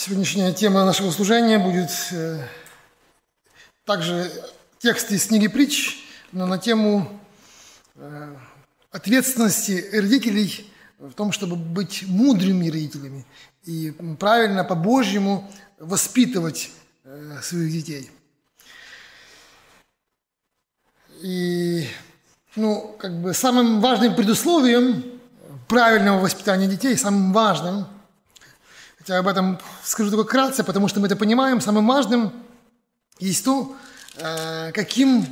Сегодняшняя тема нашего служения будет также текст из книги «Притч», но на тему ответственности родителей в том, чтобы быть мудрыми родителями и правильно, по-божьему воспитывать своих детей. И, самым важным предусловием правильного воспитания детей, самым важным, хотя об этом скажу только вкратце, потому что мы это понимаем, самым важным есть то, каким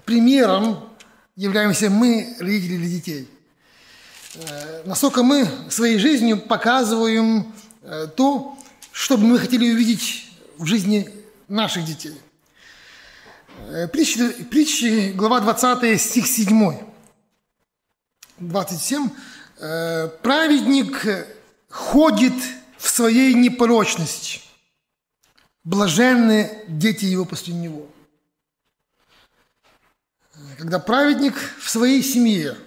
примером являемся мы, родители для детей. Насколько мы своей жизнью показываем то, что бы мы хотели увидеть в жизни наших детей. Притчи, глава 20, стих 7. 27. «Праведник ходит в своей непорочности, блаженны дети его после него». Когда праведник в своей семье,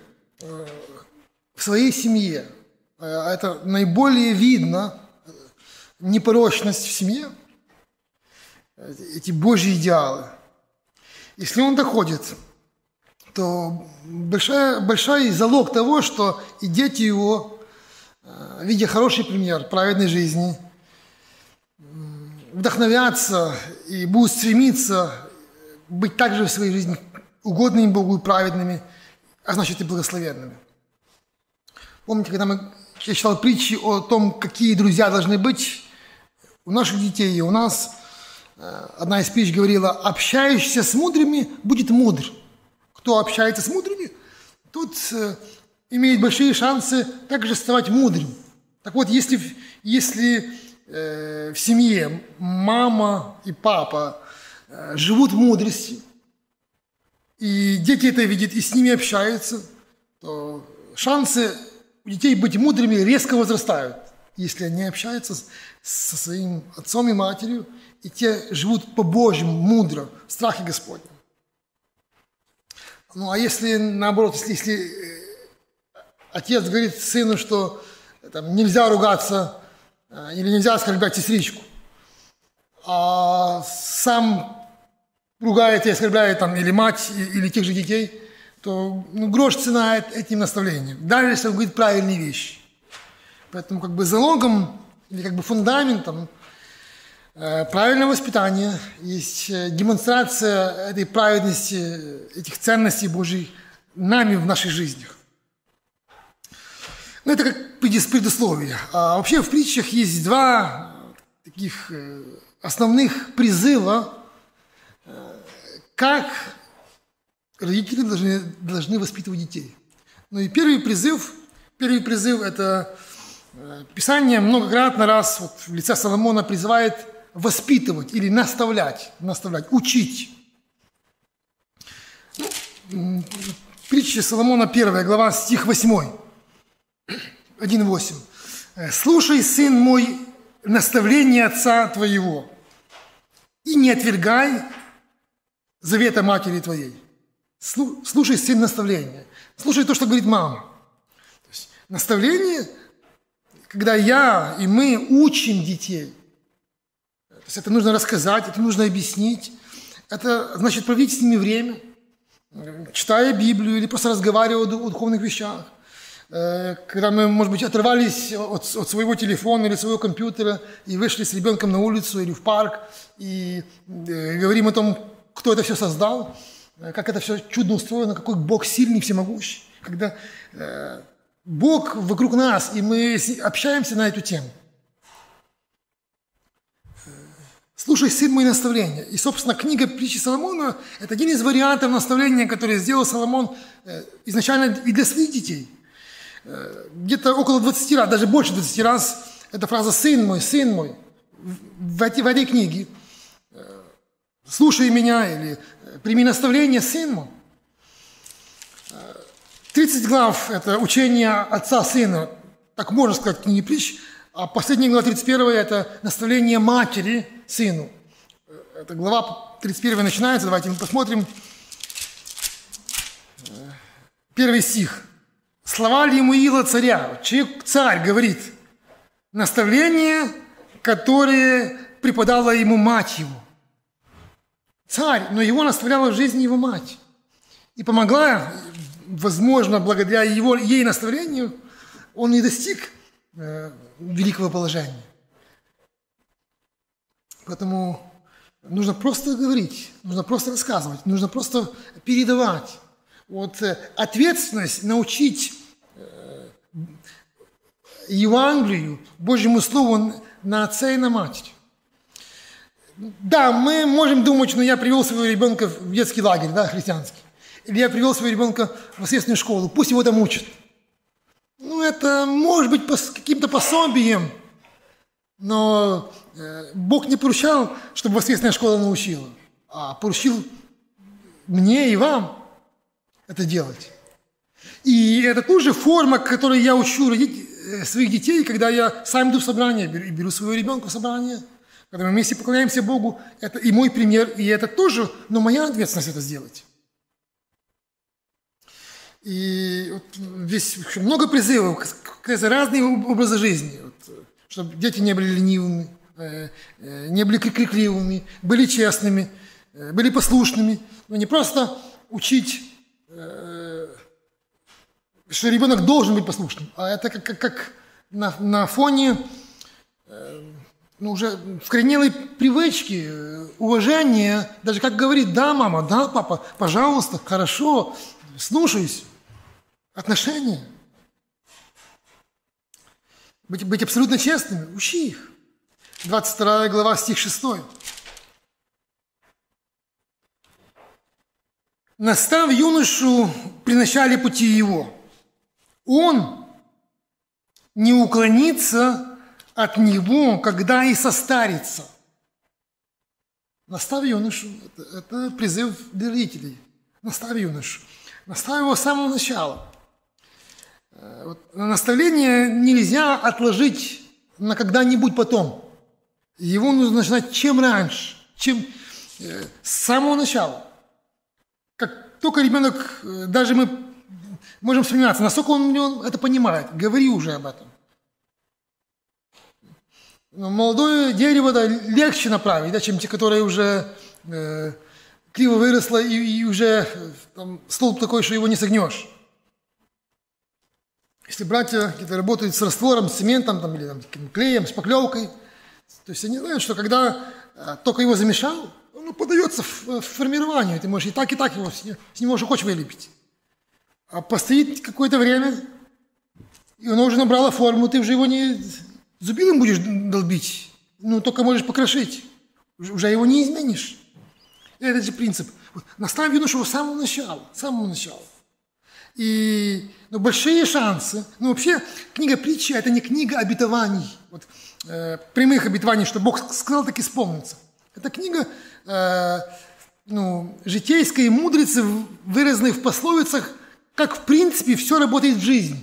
это наиболее видно, непорочность в семье, эти Божьи идеалы. Если он доходит, то большой залог того, что и дети его, видя хороший пример праведной жизни, вдохновятся и будут стремиться быть также в своей жизни угодными Богу и праведными, а значит и благословенными. Помните, когда я читал притчи о том, какие друзья должны быть у наших детей и у нас, одна из притч говорила: «Общающийся с мудрыми будет мудр». Кто общается с мудрыми, тот имеет большие шансы также ставать мудрым. Так вот, если в семье мама и папа живут в мудрости, и дети это видят и с ними общаются, то шансы у детей быть мудрыми резко возрастают, если они общаются со своим отцом и матерью, и те живут по-божьему, мудро, в страхе Господнем. Ну, а если, наоборот, если отец говорит сыну, что там, нельзя ругаться или нельзя оскорблять сестричку, а сам ругает и оскорбляет там, или мать, или тех же детей, то грош цена этим наставлениям, даже если он говорит правильные вещи. Поэтому залогом или фундаментом правильного воспитания есть демонстрация этой праведности, этих ценностей Божьих нами в наших жизнях. Это как предусловие. А вообще в притчах есть два таких основных призыва, как родители должны воспитывать детей. Ну и первый призыв – это Писание многократно раз в лице Соломона призывает воспитывать или наставлять, учить. Притча Соломона 1 глава, стих 8, 1:8. «Слушай, сын мой, наставление отца твоего, и не отвергай завета матери твоей». Слушай, сын, наставление. Слушай то, что говорит мама. То есть наставление, когда я и мы учим детей. То есть это нужно рассказать, это нужно объяснить. Это значит проводить с ними время, читая Библию или просто разговаривая о духовных вещах. Когда мы, может быть, оторвались от своего телефона или своего компьютера и вышли с ребенком на улицу или в парк и говорим о том, кто это все создал, как это все чудно устроено, какой Бог сильный, всемогущий. Когда Бог вокруг нас, и мы общаемся на эту тему. «Слушай, сын мой, наставление». И, собственно, книга притчи Соломона – это один из вариантов наставления, который сделал Соломон изначально и для своих детей. Где-то около 20 раз, даже больше 20 раз эта фраза сын мой» в этой книге. «Слушай меня» или «Прими наставление, сын мой». 30 глав – это учение отца сына, так можно сказать, в книге притч, а последняя глава 31 – это наставление матери сыну. Эта глава 31 начинается, давайте мы посмотрим. Первый стих. «Слова Лемуила царя», царь говорит, наставление которые преподала ему мать его. Царь, но его наставляла в жизни его мать. И помогла, возможно, благодаря ей наставлению, он и достиг великого положения. Поэтому нужно просто говорить, нужно просто рассказывать, нужно просто передавать. Вот ответственность научить Евангелию, Божьему Слову на отца и на мать. Да, мы можем думать, что я привел своего ребенка в детский лагерь, да, христианский. Или я привел своего ребенка в воскресную школу, пусть его там учат. Ну, это может быть каким-то пособием, но Бог не поручал, чтобы воскресная школа научила, а поручил мне и вам это делать. И это тоже форма, которой я учу своих детей, когда я сам иду в собрание, беру своего ребенка в собрание, когда мы вместе поклоняемся Богу. Это и мой пример, и это тоже, но моя ответственность это сделать. И вот здесь много призывов к разные образы жизни, вот, чтобы дети не были ленивыми, не были крикливыми, были честными, были послушными. Но не просто учить, что ребенок должен быть послушным, а это как на фоне уже вкоренелой привычки, уважения, даже как говорит: да, мама, да, папа, пожалуйста, хорошо, слушаюсь. Отношения. Быть абсолютно честными, учи их. 22 глава, стих 6. «Настав юношу при начале пути его, он не уклонится от него, когда и состарится». Настав юношу – это призыв для родителей. Настав юношу. Настав его с самого начала. Вот, наставление нельзя отложить на когда-нибудь потом. Его нужно начинать чем раньше, с самого начала. Как только ребенок, даже мы можем вспоминаться, насколько он это понимает, говори уже об этом. Но молодое дерево легче направить, да, чем те, которые уже криво выросло и уже там, столб такой, что его не согнешь. Если братья какие-то работают с раствором, с цементом там, или там, клеем, шпаклевкой, то есть они знают, что когда только его замешал, он подается в формированию. Ты можешь и так его с него уже хочешь вылепить. А постоит какое-то время, и оно уже набрало форму, ты уже его не зубилом будешь долбить, ну только можешь покрошить, уже его не изменишь. Это же принцип. Наставь юношу с самого начала, И большие шансы. Ну, вообще, книга притчи – это не книга обетований, прямых обетований, что Бог сказал, так исполнится. Это книга житейской мудрицы, выраженной в пословицах, как в принципе все работает в жизни.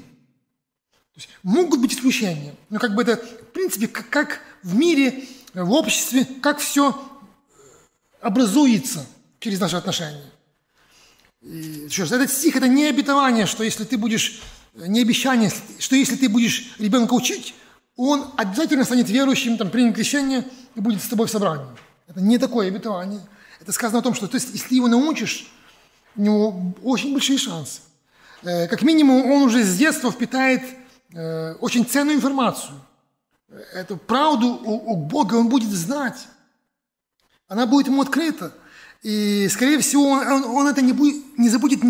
То есть, могут быть исключения, но как бы это в принципе как в мире, в обществе, как все образуется через наши отношения. И, еще раз, этот стих – это не обетование, что если ты будешь, не обещание, что если ты будешь ребенка учить, он обязательно станет верующим, примет крещение и будет с тобой в собрании. Это не такое обетование. Это сказано о том, что если ты его научишь, у него очень большие шансы. Как минимум, он уже с детства впитает очень ценную информацию. Эту правду о Боге он будет знать. Она будет ему открыта. И, скорее всего, он это не забудет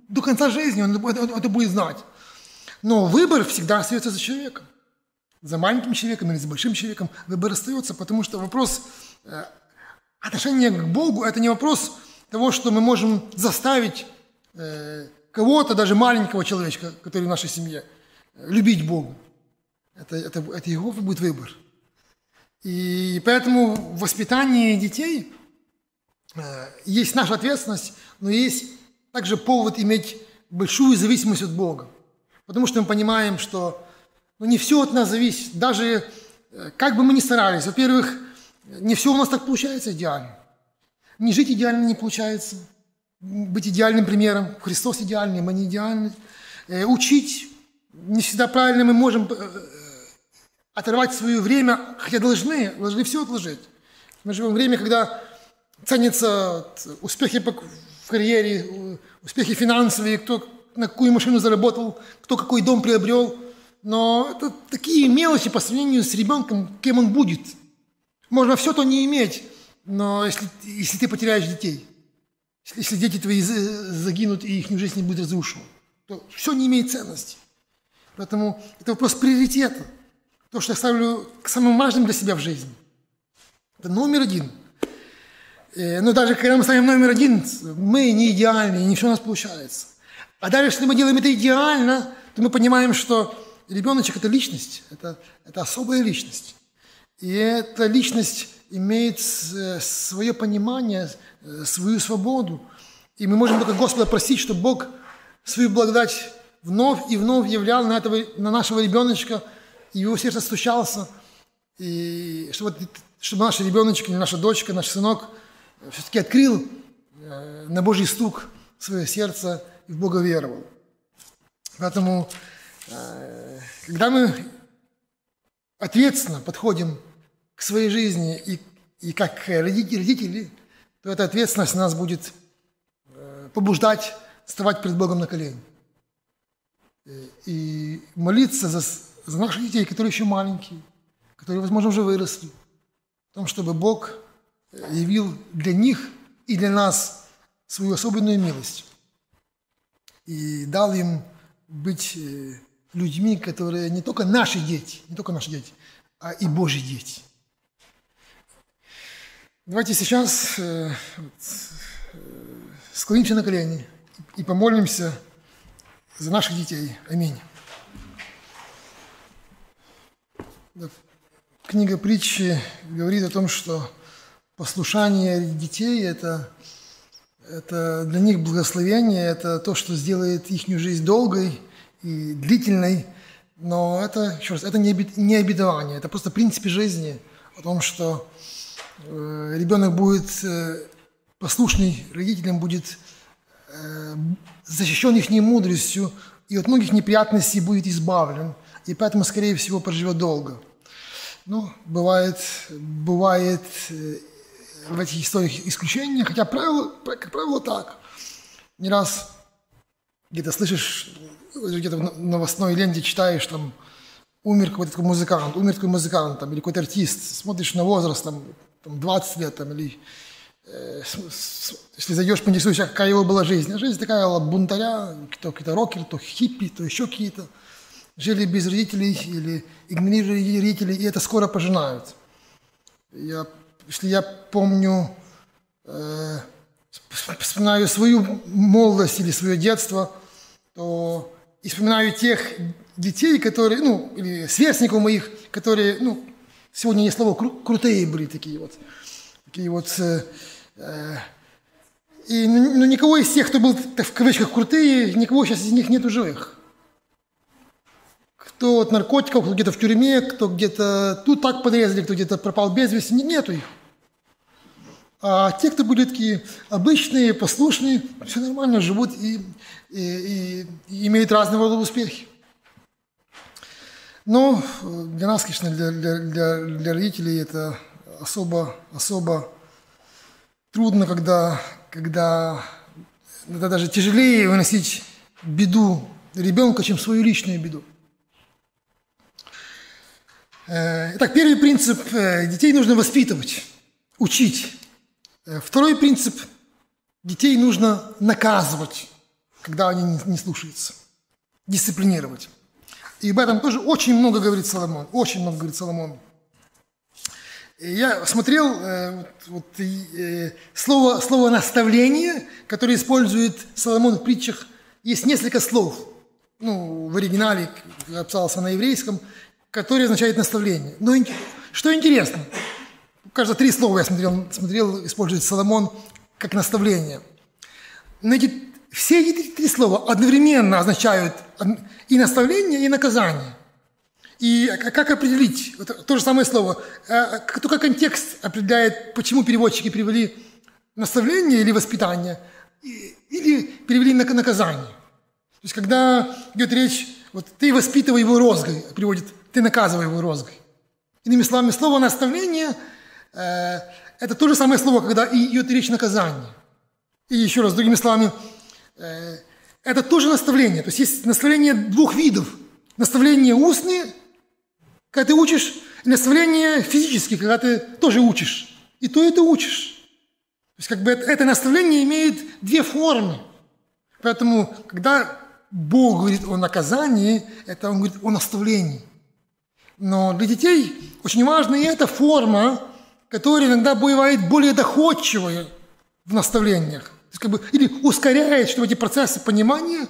до конца жизни, он это будет знать. Но выбор всегда остается за человеком. За маленьким человеком или за большим человеком выбор остается, потому что вопрос отношения к Богу – это не вопрос того, что мы можем заставить кого-то, даже маленького человечка, который в нашей семье, любить Бога. Это его будет выбор. И поэтому в воспитании детей есть наша ответственность, но есть также повод иметь большую зависимость от Бога. Потому что мы понимаем, что не все от нас зависит. Даже как бы мы ни старались, во-первых, не все у нас так получается идеально. Не жить идеально не получается. Быть идеальным примером. Христос идеальный, мы не идеальны. Учить не всегда правильно мы можем оторвать свое время, хотя должны все отложить. Мы живем в время, когда ценятся успехи в карьере, успехи финансовые, кто на какую машину заработал, кто какой дом приобрел. Но это такие мелочи по сравнению с ребенком, кем он будет. Можно все то не иметь, но если ты потеряешь детей, если дети твои загинут и их жизнь не будет разрушена, то все не имеет ценности. Поэтому это вопрос приоритета. То, что я ставлю самым важным для себя в жизни. Это номер один. Но даже когда мы ставим номер один, мы не идеальны, и не все у нас получается. А даже если мы делаем это идеально, то мы понимаем, что ребеночек – это личность, это особая личность. И эта личность имеет свое понимание, свою свободу. И мы можем только Господа просить, чтобы Бог свою благодать вновь и вновь являл на нашего ребеночка, и его сердце стучался, и чтобы наш ребеночек, или наша дочка, наш сынок все-таки открыл на Божий стук свое сердце и в Бога веровал. Поэтому, когда мы ответственно подходим к своей жизни и как родители, то эта ответственность нас будет побуждать вставать перед Богом на колени и молиться за наших детей, которые еще маленькие, которые, возможно, уже выросли, в том, чтобы Бог явил для них и для нас свою особенную милость и дал им быть людьми, которые не только наши дети, а и Божьи дети. Давайте сейчас склонимся на колени и помолимся за наших детей. Аминь. Книга притчи говорит о том, что послушание детей – это для них благословение, это то, что сделает их жизнь долгой и длительной. Но это, еще раз, это не обетование, это просто принцип жизни о том, что ребенок будет послушный родителям, будет защищен их мудростью и от многих неприятностей будет избавлен, и поэтому, скорее всего, проживет долго. Ну, бывает в этих историях исключения, хотя, как правило, так. Не раз где-то слышишь, где-то в новостной ленте читаешь, там, умер какой-то такой музыкант, там, или какой-то артист, смотришь на возраст, там 20 лет, там, или если зайдешь, поинтересуешься, какая его была жизнь. Жизнь такая была бунтаря, то какие-то рокеры, то хиппи, то еще какие-то. Жили без родителей или игнорировали родителей, и это скоро пожинают. Если я помню, вспоминаю свою молодость или свое детство, то и вспоминаю тех детей, которые, или сверстников моих, которые, сегодня есть слово, крутые были такие вот. И никого из тех, кто был, в кавычках, крутые, никого сейчас из них нету живых. Кто от наркотиков, кто где-то в тюрьме, кто где-то тут так подрезали, кто где-то пропал без вести, нету их. А те, кто были такие обычные, послушные, все нормально живут и имеют разного рода успехи. Но для нас, конечно, для родителей это особо трудно, когда это даже тяжелее выносить беду ребенка, чем свою личную беду. Итак, первый принцип – детей нужно воспитывать, учить. Второй принцип – детей нужно наказывать, когда они не слушаются, дисциплинировать. И об этом тоже очень много говорит Соломон, Я смотрел слово «наставление», которое использует Соломон в притчах. Есть несколько слов, в оригинале, описался на еврейском, которые означают наставление. Но что интересно, кажется, 3 слова я смотрел, использует Соломон как наставление. Но все эти 3 слова одновременно означают и наставление, и наказание. И как определить? То же самое слово. Только контекст определяет, почему переводчики перевели наставление или воспитание, или перевели наказание. То есть, когда идет речь, ты воспитывай его розгой, приводит, ты наказывай его розгой. Иными словами, слово «наставление» это то же самое слово, когда идет речь о наказании. И еще раз, другими словами, это тоже наставление. То есть есть наставление двух видов. Наставление устные, когда ты учишь, и наставление физические, когда ты тоже учишь. И ты учишь. То есть это наставление имеет две формы. Поэтому, когда Бог говорит о наказании, это Он говорит о наставлении. Но для детей очень важна и эта форма, которая иногда бывает более доходчивая в наставлениях. То есть или ускоряет, чтобы эти процессы понимания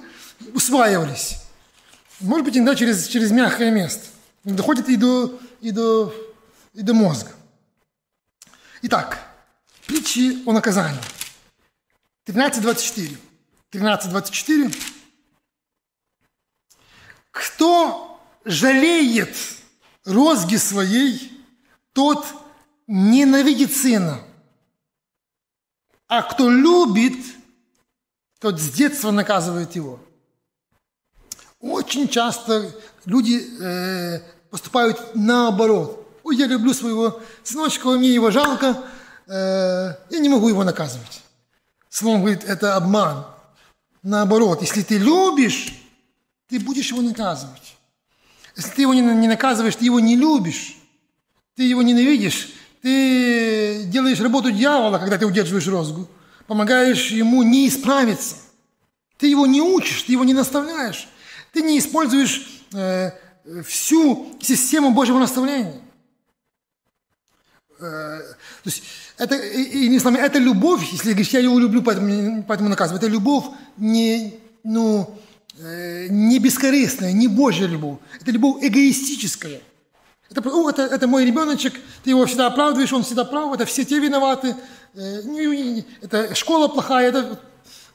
усваивались. Может быть, иногда через мягкое место. Доходит и до мозга. Итак, притчи о наказании. 13:24. 13:24. Кто жалеет розги своей, тот ненавидит сына. А кто любит, тот с детства наказывает его. Очень часто люди поступают наоборот. Ой, я люблю своего сыночка, мне его жалко, я не могу его наказывать. Словом говорит, это обман. Наоборот, если ты любишь, ты будешь его наказывать. Если ты его не наказываешь, ты его не любишь, ты его ненавидишь, ты делаешь работу дьявола, когда ты удерживаешь розгу, помогаешь ему не исправиться. Ты его не учишь, ты его не наставляешь. Ты не используешь всю систему Божьего наставления. То есть это любовь, если говоришь, я его люблю, поэтому наказываю. Это любовь не бескорыстная, не Божья любовь. Это любовь эгоистическая. Это мой ребеночек, ты его всегда оправдываешь, он всегда прав, это все те виноваты. Это школа плохая, это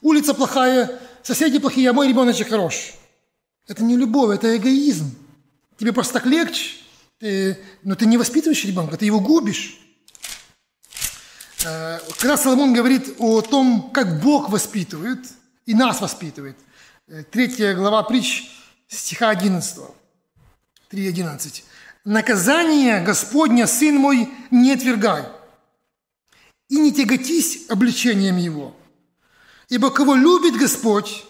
улица плохая, соседи плохие, а мой ребеночек хорош. Это не любовь, это эгоизм. Тебе просто так легче, но ты не воспитываешь ребенка, ты его губишь. Когда Соломон говорит о том, как Бог воспитывает и нас воспитывает, 3 глава притч, стиха 11, 3:11. «Наказание Господня, сын мой, не отвергай, и не тяготись обличением его, ибо кого любит Господь,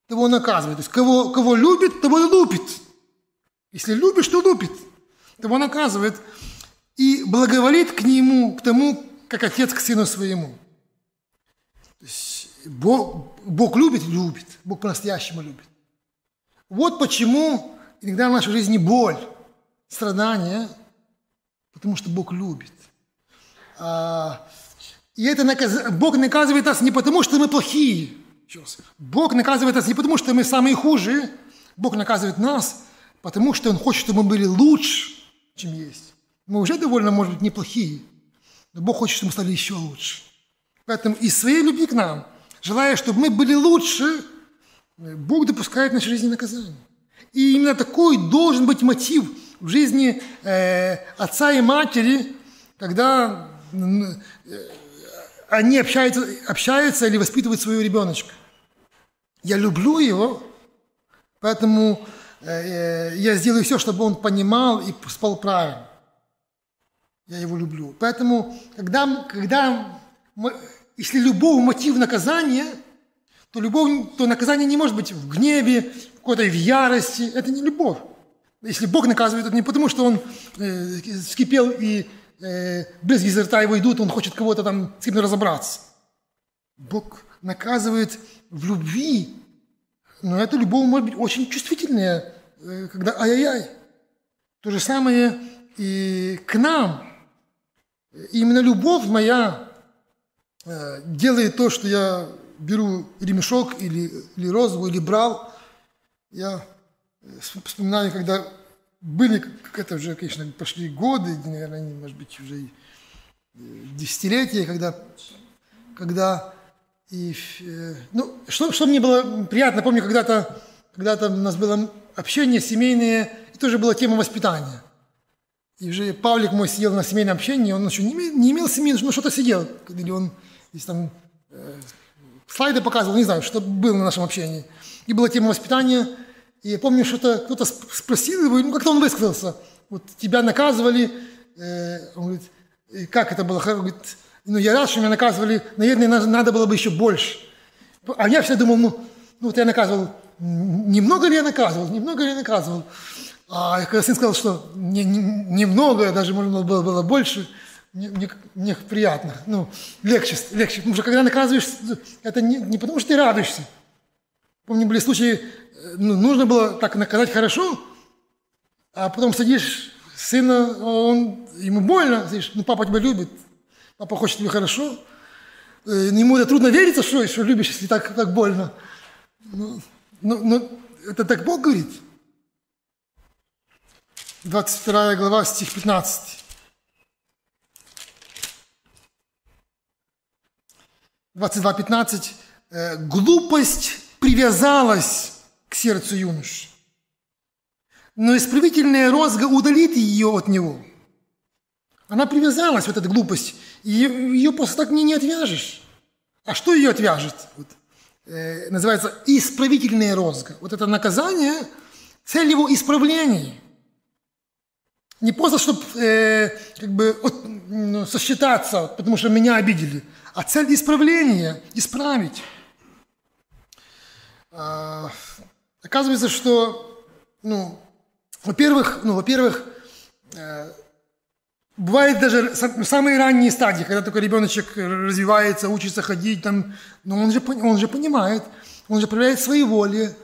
того наказывает». То есть кого любит, того и лупит. Если любишь, то лупит, того наказывает. И благоволит к нему, к тому, как отец к сыну своему. То есть Бог любит, Бог по-настоящему любит. Вот почему иногда в нашей жизни боль, страдания, потому что Бог любит. И Бог наказывает нас не потому, что мы плохие. Бог наказывает нас не потому, что мы самые худшие. Бог наказывает нас, потому что Он хочет, чтобы мы были лучше, чем есть. Мы уже довольно, может быть, неплохие, но Бог хочет, чтобы мы стали еще лучше. Поэтому из своей любви к нам, желая, чтобы мы были лучше, Бог допускает в нашей жизни наказание. И именно такой должен быть мотив в жизни отца и матери, когда они общаются или воспитывают своего ребеночка. Я люблю его, поэтому я сделаю все, чтобы он понимал и спал правильно. Я его люблю. Поэтому, если любовь – мотив наказания, то наказание не может быть в гневе, в какой-то в ярости. Это не любовь. Если Бог наказывает, это не потому, что Он вскипел и брызги изо рта его идут, Он хочет кого-то там с кем-то разобраться. Бог наказывает в любви, но эта любовь может быть очень чувствительная, когда ай-яй-яй. То же самое и к нам. Именно любовь моя делает то, что я беру ремешок или розовую, или брал. Я вспоминаю, когда были, как это уже, конечно, пошли годы, наверное, может быть, уже десятилетия, когда что мне было приятно, помню, когда-то у нас было общение семейное, и тоже была тема воспитания. И уже Павлик мой сидел на семейном общении, он еще не имел семьи, но что-то сидел, или он здесь там слайды показывал, не знаю, что было на нашем общении. И была тема воспитания, и я помню, что кто-то спросил его, как-то он высказался, Вот тебя наказывали, он говорит, как это было? Он говорит, я рад, что меня наказывали, наверное, надо было бы еще больше. А я всегда думал, вот я наказывал, немного ли я наказывал? А когда сын сказал, что немного, даже можно было больше, мне приятно, легче. Потому что когда наказываешь, это не потому, что ты радуешься. Помню, были случаи, нужно было так наказать хорошо, а потом садишь сына, ему больно, говоришь, папа тебя любит, папа хочет тебе хорошо. Ему это трудно вериться, что любишь, если так больно. Но это так Бог говорит. 22 глава, стих 15. 22:15. Глупость привязалась к сердцу юноши, но исправительная розга удалит ее от него. Она привязалась, вот эта глупость, и ее просто так не отвяжешь. А что ее отвяжет? Называется исправительная розга. Вот это наказание, цель его исправления. Не просто, чтобы сосчитаться, потому что меня обидели, а цель исправления, исправить. Оказывается, что, во-первых, бывает даже самые ранние стадии, когда только ребеночек развивается, учится ходить, но он же понимает, он же проявляет своеволие,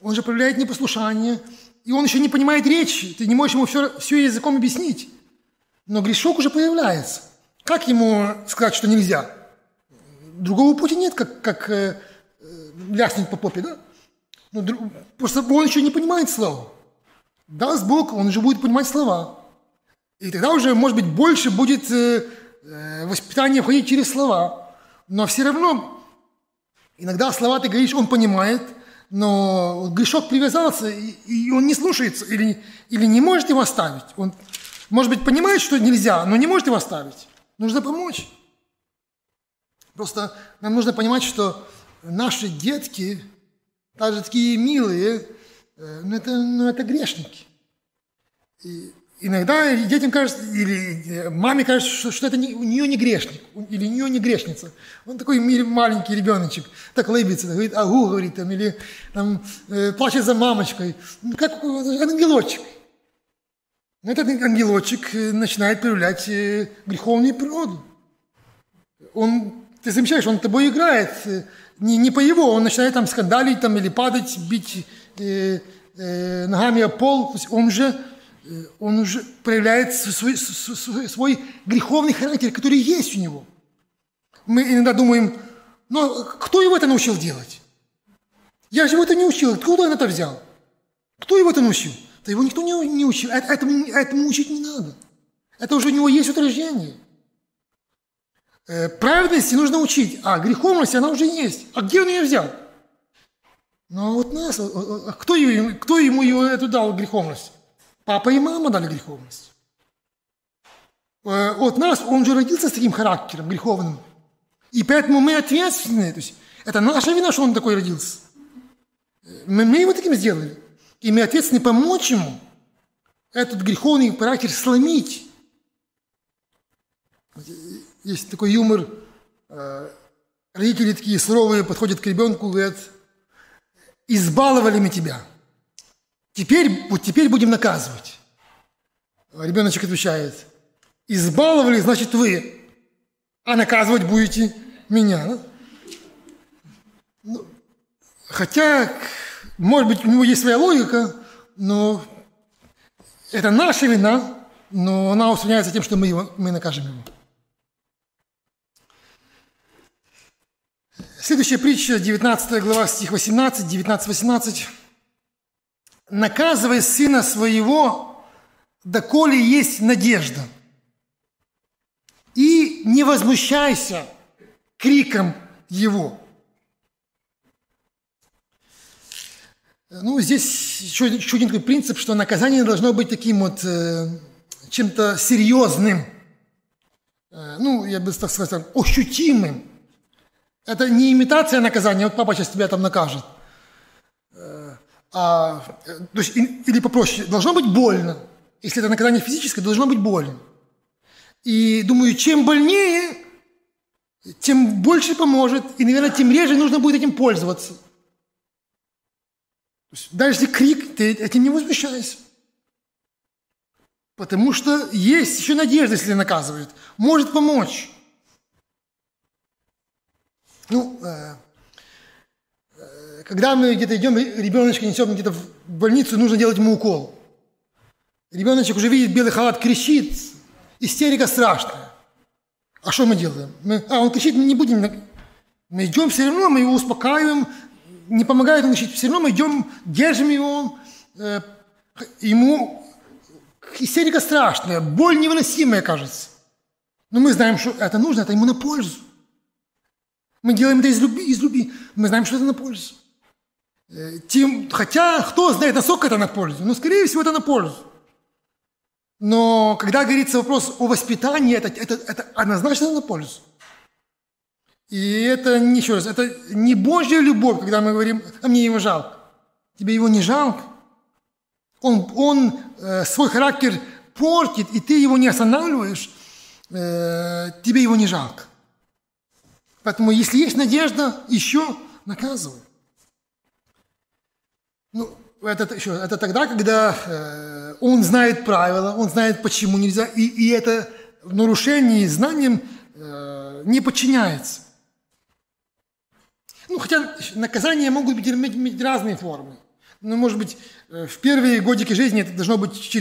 он же проявляет непослушание, и он еще не понимает речи, ты не можешь ему все языком объяснить. Но грешок уже появляется. Как ему сказать, что нельзя? Другого пути нет, как ляснуть по попе, да? Просто он еще не понимает слова. Даст Бог, он уже будет понимать слова. И тогда уже, может быть, больше будет воспитание входить через слова. Но все равно, иногда слова ты говоришь, он понимает, но грешок привязался, и он не слушается, или не может его оставить. Он, может быть, понимает, что нельзя, но не может его оставить. Нужно помочь. Просто нам нужно понимать, что наши детки, даже такие милые, это грешники. И иногда детям кажется, или маме кажется, что это у нее не грешник, или у нее не грешница. Он такой маленький ребеночек, так лыбится, говорит, агу, говорит, или плачет за мамочкой. Как ангелочек. Этот ангелочек начинает проявлять греховную природу. Ты замечаешь, он тобой играет, не по его, он начинает скандалить или падать, бить ногами о пол. Он уже проявляет свой греховный характер, который есть у него. Мы иногда думаем, кто его это научил делать? Я же его это не учил, откуда он это взял? Кто его это научил? Да его никто не учил, этому учить не надо. Это уже у него есть от рождения. Праведности нужно учить, а греховность, она уже есть. А где он ее взял? Кто ему эту дал греховность? Папа и мама дали греховность. От нас он же родился с таким характером греховным. И поэтому мы ответственны. То есть это наша вина, что он такой родился. Мы его таким сделали. И мы ответственны помочь ему этот греховный характер сломить. Есть такой юмор. Родители такие суровые подходят к ребенку и говорят, избаловали мы тебя. Теперь будем наказывать. Ребеночек отвечает, избаловали, значит вы, а наказывать будете меня. Хотя, может быть, у него есть своя логика, но это наша вина, но она устраняется тем, что мы накажем его. Следующая притча, 19 глава, стих 18, 19-18. «Наказывай сына своего, доколе есть надежда, и не возмущайся криком его». Здесь еще один такой принцип, что наказание должно быть таким чем-то серьезным, я бы так сказал, ощутимым. Это не имитация наказания, папа сейчас тебя накажет. Или попроще, должно быть больно. если это наказание физическое, должно быть больно. И думаю, чем больнее, тем больше поможет, и, наверное, тем реже нужно будет этим пользоваться. Даже если крик, ты этим не возмущайся. Потому что есть еще надежда, если наказывают. Может помочь. Когда мы где-то идем, ребеночка несем где-то в больницу, нужно делать ему укол. Ребеночек уже видит белый халат, кричит, истерика страшная. А что мы делаем? Он кричит, мы не будем. Мы идем все равно, мы его успокаиваем, не помогает он кричить, все равно мы идем, держим его, ему истерика страшная, боль невыносимая, кажется. Но мы знаем, что это нужно, это ему на пользу. Мы делаем это из любви, мы знаем, что это на пользу. Хотя, кто знает, насколько это на пользу, но, скорее всего, это на пользу. Но когда говорится вопрос о воспитании, это однозначно на пользу. И это, еще раз, это не Божья любовь, когда мы говорим, а мне его жалко. Тебе его не жалко. Он свой характер портит, и ты его не останавливаешь, тебе его не жалко. Поэтому, если есть надежда, еще наказывай. Это тогда, когда он знает правила, он знает, почему нельзя, и это в нарушении знанием не подчиняется. Хотя наказания могут иметь разные формы. Может быть, в первые годики жизни это должно быть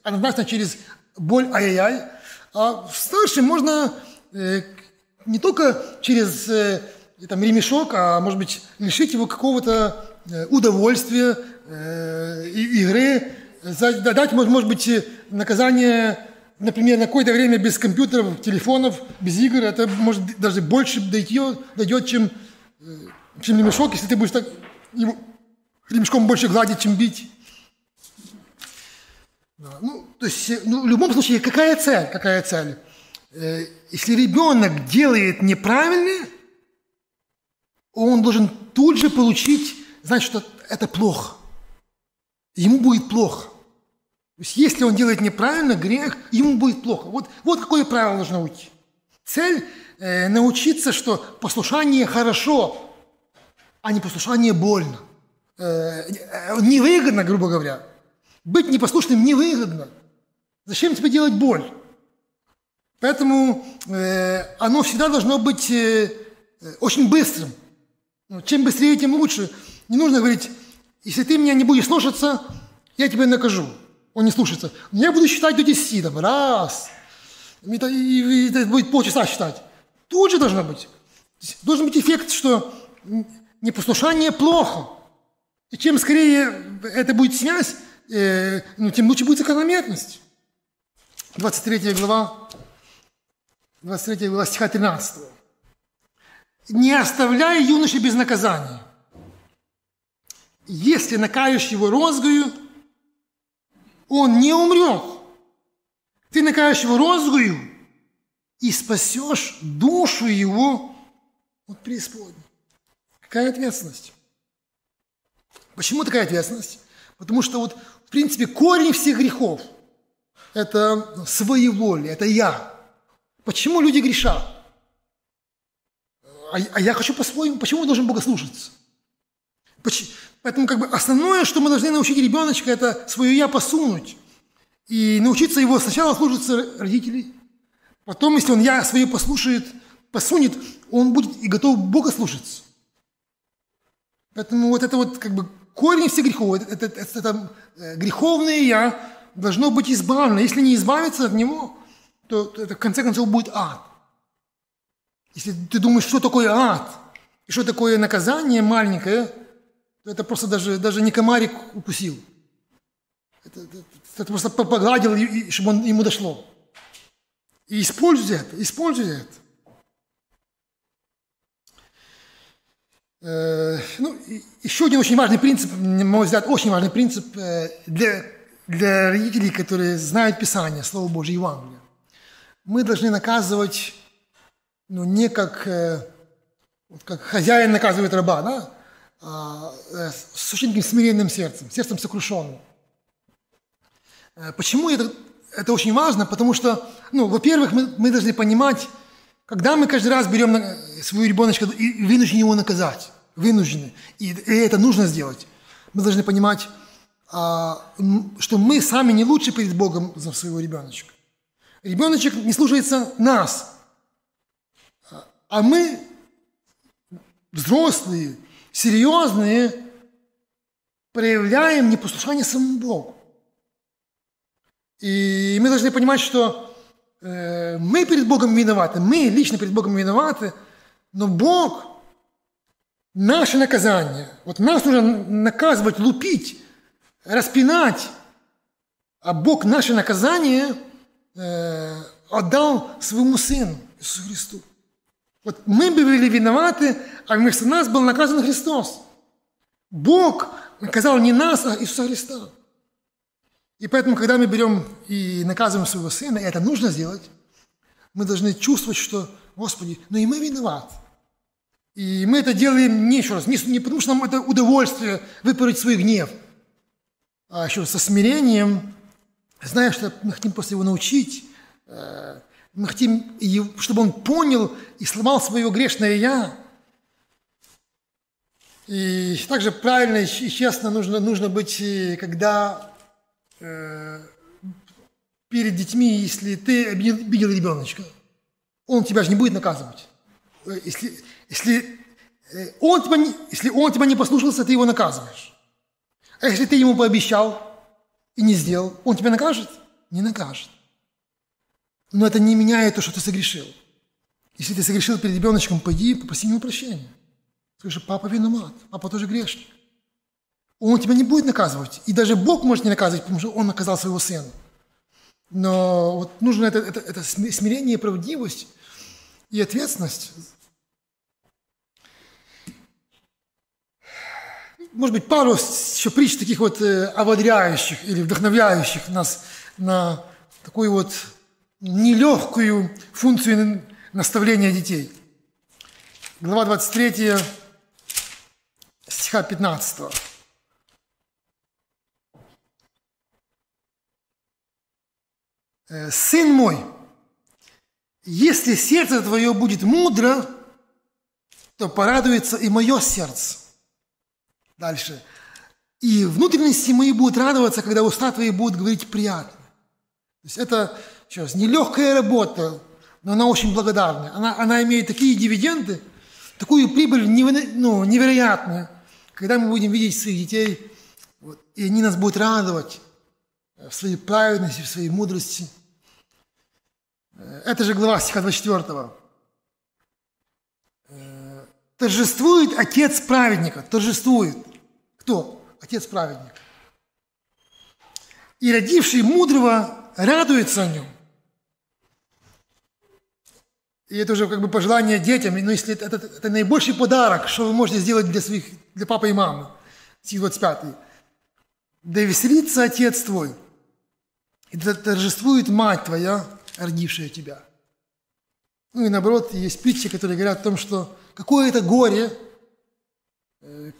однозначно через боль, ай-яй-яй, а в старшем можно не только через ремешок, а может быть лишить его какого-то удовольствия, игры, дать, может быть, наказание, например, на какое-то время без компьютеров, телефонов, без игр, это может даже больше дойдет, чем ремешок, если ты будешь так его ремешком больше гладить, чем бить. В любом случае, какая цель? Какая цель? Если ребенок делает неправильно, он должен тут же получить, значит, что это плохо. Ему будет плохо. То есть, если он делает неправильно, грех, ему будет плохо. Вот какое правило должно уйти. Цель научиться, что послушание хорошо, а не послушание больно. Невыгодно, грубо говоря. Быть непослушным невыгодно. Зачем тебе делать боль? Поэтому оно всегда должно быть очень быстрым. Чем быстрее, тем лучше. Не нужно говорить, если ты меня не будешь слушаться, я тебя накажу. Он не слушается. Но я буду считать до 10, раз. И это будет полчаса считать. Тут же должно быть. Должен быть эффект, что непослушание плохо. И чем скорее это будет связь, тем лучше будет закономерность. 23 глава стиха 13. «Не оставляй юноши без наказания. Если накажешь его розгою, он не умрет. Ты накажешь его розгою и спасешь душу его от преисподней». Какая ответственность? Почему такая ответственность? Потому что в принципе, корень всех грехов – это своеволие, это я. Почему люди грешат? А я хочу по-своему. Почему я должен Бога слушаться? Поэтому основное, что мы должны научить ребеночка, это свое «я» посунуть. И научиться его сначала слушаться родителей. Потом, если он «я» свое посунет, он будет и готов Бога слушаться. Поэтому корень всех грехов, это греховное «я» должно быть избавлено. Если не избавиться от него, то это в конце концов будет ад. Если ты думаешь, что такое ад, и что такое наказание маленькое, то это просто даже не комарик укусил. Это просто погладил, чтобы ему дошло. И используй это. Еще один очень важный принцип, на мой взгляд, очень важный принцип для родителей, которые знают Писание, Слово Божье, Евангелие. Мы должны наказывать, не как хозяин наказывает раба, да? А с очень таким смиренным сердцем сокрушенным. Почему это очень важно? Потому что, во-первых, мы должны понимать, когда мы каждый раз берем своего ребеночка и вынуждены его наказать, и это нужно сделать, мы должны понимать, что мы сами не лучше перед Богом за своего ребеночка. Ребеночек не слушается нас, а мы, взрослые, серьезные, проявляем непослушание самому Богу. И мы должны понимать, что мы перед Богом виноваты, мы лично перед Богом виноваты, но Бог – наше наказание. Вот нас нужно наказывать, лупить, распинать, а Бог наше наказание отдал своему Сыну Иисусу Христу. Вот мы были виноваты, а вместо нас был наказан Христос. Бог наказал не нас, а Иисуса Христа. И поэтому, когда мы берем и наказываем своего Сына, и это нужно сделать, мы должны чувствовать, что, Господи, и мы виноваты. И мы это делаем не еще раз, не потому что нам это удовольствие выпороть свой гнев, а еще со смирением, зная, что мы хотим просто его научить, мы хотим, чтобы он понял и сломал свое грешное «я». И также правильно и честно нужно быть, когда перед детьми, если ты обидел ребеночка, он тебя же не будет наказывать. Если он тебя не послушался, ты его наказываешь. А если ты ему пообещал и не сделал, он тебя накажет? Не накажет. Но это не меняет то, что ты согрешил. Если ты согрешил перед ребеночком, пойди, попроси ему прощения. Скажи, папа виноват, папа тоже грешник. Он тебя не будет наказывать. И даже Бог может не наказывать, потому что он наказал своего сына. Но вот нужно это смирение, правдивость и ответственность. Может быть, пару еще притч таких вот ободряющих или вдохновляющих нас на такую вот нелегкую функцию наставления детей. Глава 23, стиха 15. «Сын мой, если сердце твое будет мудро, то порадуется и мое сердце». Дальше. «И внутренности мои будут радоваться, когда уста твои будут говорить приятно». То есть это, еще раз, нелегкая работа, но она очень благодарная. Она имеет такие дивиденды, такую прибыль невероятную, когда мы будем видеть своих детей, и они нас будут радовать в своей праведности, в своей мудрости. Это же глава стиха 24. «Торжествует отец праведника». Торжествует. Кто? Отец праведника. «И родивший мудрого радуется о нем». И это уже как бы пожелание детям, но если это наибольший подарок, что вы можете сделать для папы и мамы. Стих 25. «Да веселится отец твой, и торжествует мать твоя, родившая тебя». Ну и наоборот, есть притчи, которые говорят о том, что какое это горе,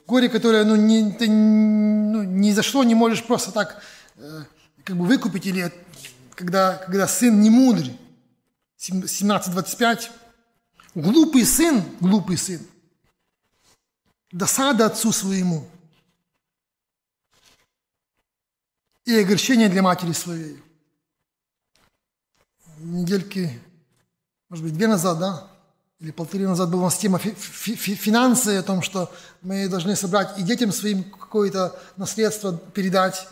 которое ты ни за что не можешь просто так как бы выкупить, или когда сын не мудрый. 17:25. Глупый сын, досада отцу своему и огорчение для матери своей. Недельки, может быть, 2 назад, да, или 1,5 назад была у нас тема финансы, о том, что мы должны собрать и детям своим какое-то наследство передать.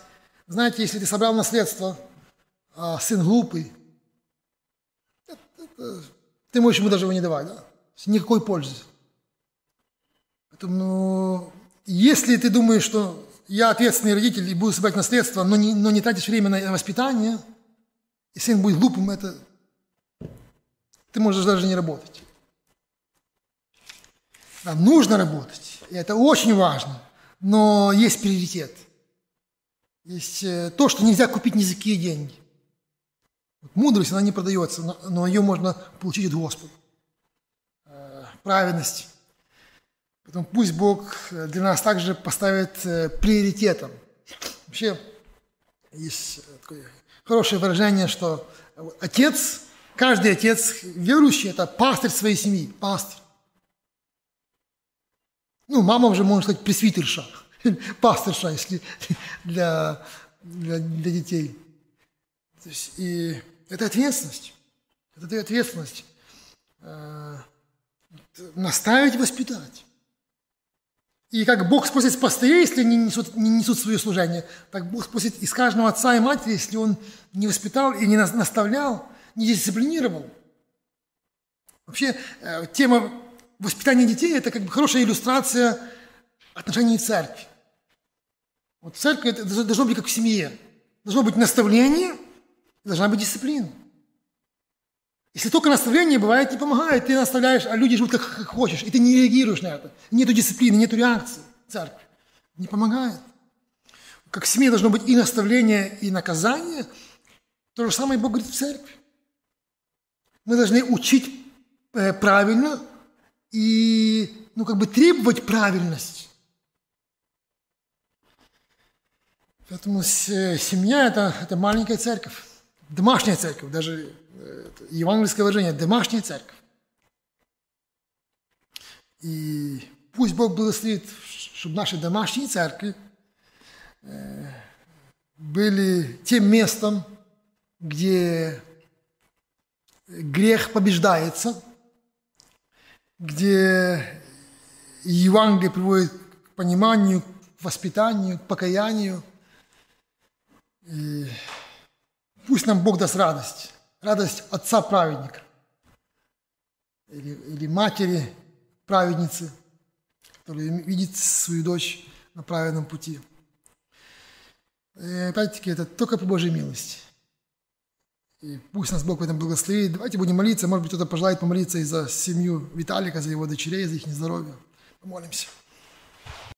Знаете, если ты собрал наследство, а сын глупый, ты можешь ему даже его не давать, да? Никакой пользы. Поэтому, если ты думаешь, что я ответственный родитель и буду собирать наследство, но не тратишь время на воспитание, и сын будет глупым, ты можешь даже не работать. Да, нужно работать, и это очень важно, но есть приоритет. Есть то, что нельзя купить ни за какие деньги. Мудрость, она не продается, но ее можно получить от Господа. Праведность. Поэтому пусть Бог для нас также поставит приоритетом. Вообще, Есть такое хорошее выражение, что отец, каждый отец верующий – это пастырь своей семьи, пастырь. Ну, мама уже, можно сказать, пресвитерша, пастырша, если для детей. То есть, и это ответственность. Это ответственность. Наставить и воспитать. И как Бог спросит с пастырей, если они не несут свое служение, так Бог спросит из каждого отца и матери, если он не воспитал и не наставлял, не дисциплинировал. Вообще, тема воспитания детей – это как бы хорошая иллюстрация отношений церкви. Вот в церкви это должно быть как в семье. Должно быть наставление, должна быть дисциплина. Если только наставление, бывает, не помогает, ты наставляешь, а люди живут как хочешь, и ты не реагируешь на это. Нету дисциплины, нету реакции в церкви. Не помогает. Как в семье должно быть и наставление, и наказание, то же самое Бог говорит в церкви. Мы должны учить правильно и, требовать правильность. Поэтому семья – это маленькая церковь, домашняя церковь, даже евангельское выражение – домашняя церковь. И пусть Бог благословит, чтобы наши домашние церкви были тем местом, где грех побеждается, где Евангелие приводит к пониманию, к воспитанию, к покаянию. И пусть нам Бог даст радость. Радость отца праведника или матери праведницы, которая видит свою дочь на правильном пути. И опять-таки, это только по Божьей милости. И пусть нас Бог в этом благословит. Давайте будем молиться. Может быть, кто-то пожелает помолиться и за семью Виталика, за его дочерей, за их здоровье. Помолимся.